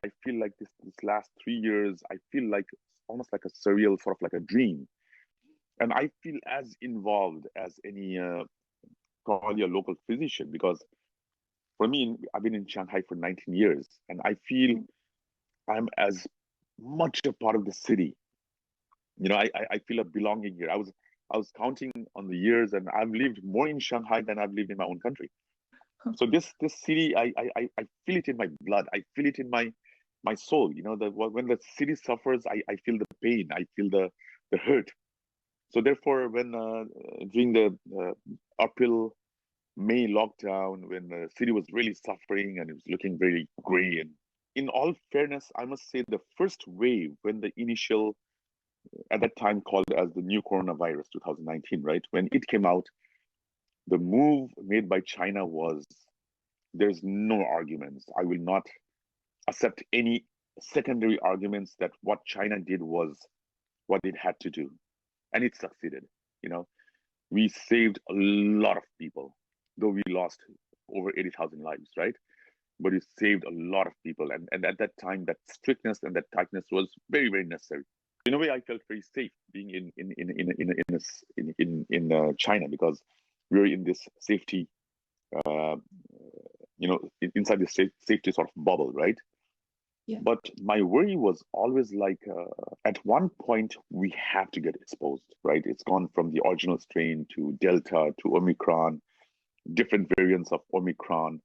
I feel like this last 3 years, I feel like almost like a surreal, sort of like a dream. And I feel as involved as any probably a local physician, because for me, I've been in Shanghai for 19 years, and I feel I'm as much a part of the city. I feel a belonging here. I was counting on the years, and I've lived more in Shanghai than I've lived in my own country. So this city, I feel it in my blood. I feel it in my soul. When the city suffers, I feel the pain. I feel the hurt. So therefore, when during the April May lockdown, when the city was really suffering and it was looking very gray, and in all fairness, I must say the first wave, when the initial, at that time called as the new coronavirus 2019, right? When it came out, the move made by China was, there's no arguments. I will not accept any secondary arguments that what China did was what it had to do. And it succeeded. You know, we saved a lot of people, though we lost over 80,000 lives, right? But it saved a lot of people. And at that time, that strictness and that tightness was very, very necessary. In a way, I felt very safe being in China, because we were in this safety, uh, inside the safety sort of bubble, right? Yeah. But my worry was always like, at one point we have to get exposed, right? It's gone from the original strain to Delta to Omicron, different variants of Omicron,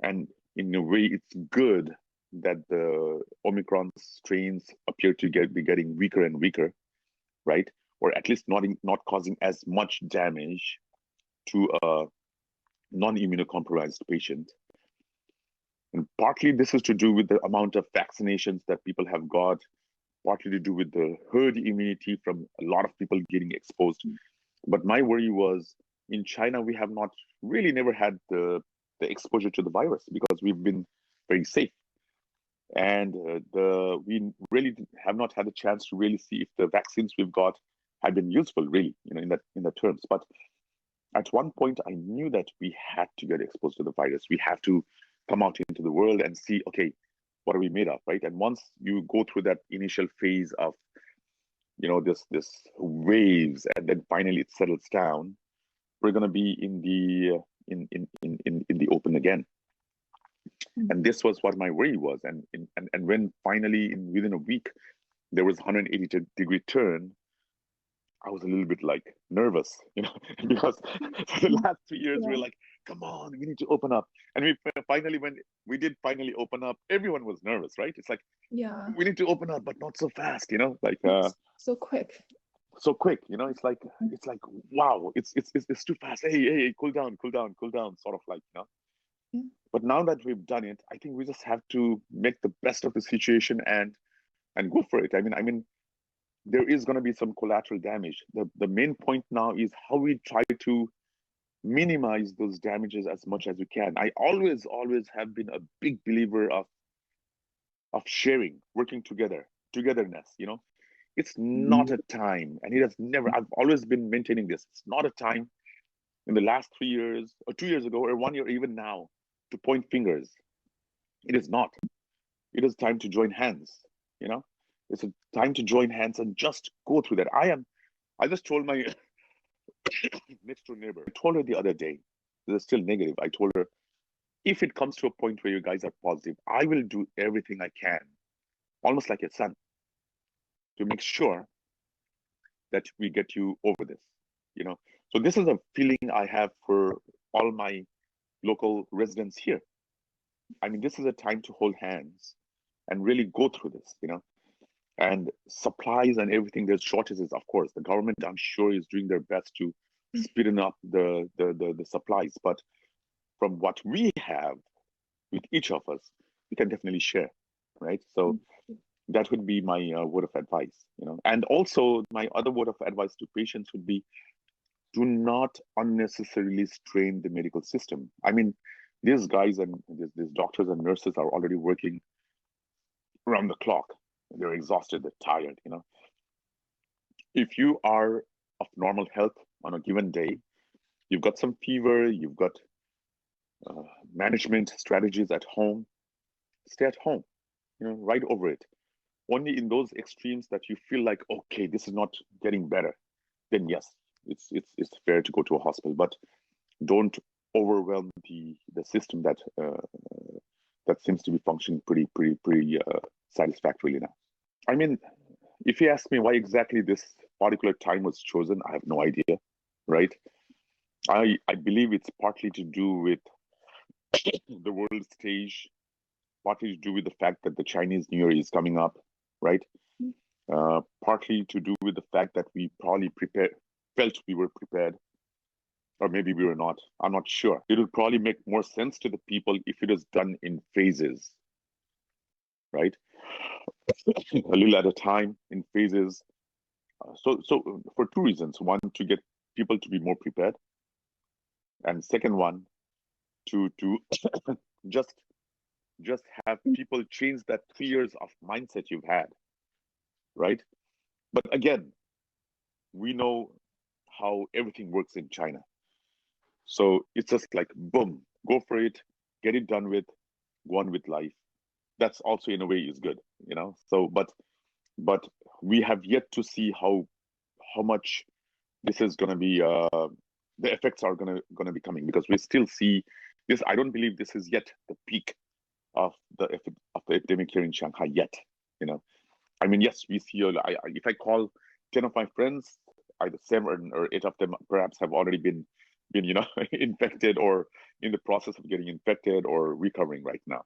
and in a way, it's good that the Omicron strains appear to be getting weaker and weaker, right? Or at least not causing as much damage to a non-immunocompromised patient. And partly this is to do with the amount of vaccinations that people have got, partly to do with the herd immunity from a lot of people getting exposed. But my worry was, in China, we have not really never had the exposure to the virus, because we've been very safe. And we really have not had a chance to really see if the vaccines we've got have been useful, really, in that terms. But at one point, I knew that we had to get exposed to the virus. We have to come out into the world and see, okay, what are we made of, right? And once you go through that initial phase of, this waves, and then finally it settles down, we're going to be in the open again. And this was what my worry was. And when finally, within a week, there was 180-degree turn, I was a little bit like nervous, because for the last 3 years, we Yeah. were like, come on, we need to open up. And when we did finally open up, everyone was nervous, right? It's like, Yeah. we need to open up, but not so fast, like So quick. so quick, it's like, wow, it's too fast. Hey, cool down, sort of like, Yeah. But now that we've done it, I think we just have to make the best of the situation and go for it. I mean, there is going to be some collateral damage. The main point now is how we try to minimize those damages as much as we can. I always have been a big believer of sharing, working together, togetherness. It's not a time, and it has never. I've always been maintaining this. It's not a time in the last 3 years, or 2 years ago, or 1 year, even now, to point fingers. It is not. It is time to join hands. You know, it's a time to join hands and just go through that. I just told my next door neighbor. I told her the other day. This is still negative. I told her, if it comes to a point where you guys are positive, I will do everything I can, almost like a son, to make sure that we get you over this. So this is a feeling I have for all my local residents here. I mean, this is a time to hold hands and really go through this. And supplies and everything, there's shortages, of course. The government, I'm sure, is doing their best to speeding up the supplies. But from what we have with each of us, we can definitely share, right? So that would be my word of advice. And also my other word of advice to patients would be, do not unnecessarily strain the medical system. I mean, these guys and these doctors and nurses are already working around the clock. They're exhausted, they're tired. If you are of normal health on a given day, you've got some fever, you've got management strategies at home, stay at home. right over it. Only in those extremes that you feel like, okay, this is not getting better, then yes, it's fair to go to a hospital. But don't overwhelm the system that seems to be functioning pretty satisfactorily now. I mean, if you ask me why exactly this particular time was chosen, I have no idea, right? I believe it's partly to do with the world stage, partly to do with the fact that the Chinese New Year is coming up, right? Partly to do with the fact that we probably felt we were prepared, or maybe we were not. I'm not sure. It would probably make more sense to the people if it was done in phases, right? A little at a time, in phases. So for two reasons: one, to get people to be more prepared, and second one, to just have people change that 3 years of mindset you've had, right? But again, we know how everything works in China. So it's just like, boom, go for it, get it done with, go on with life. That's also in a way is good, So, but we have yet to see how much this is going to be. The effects are going to be coming, because we still see this. I don't believe this is yet the peak of the epidemic here in Shanghai yet. I mean, yes, we see. If I call 10 of my friends, either 7 or 8 of them perhaps have already been infected, or in the process of getting infected, or recovering right now.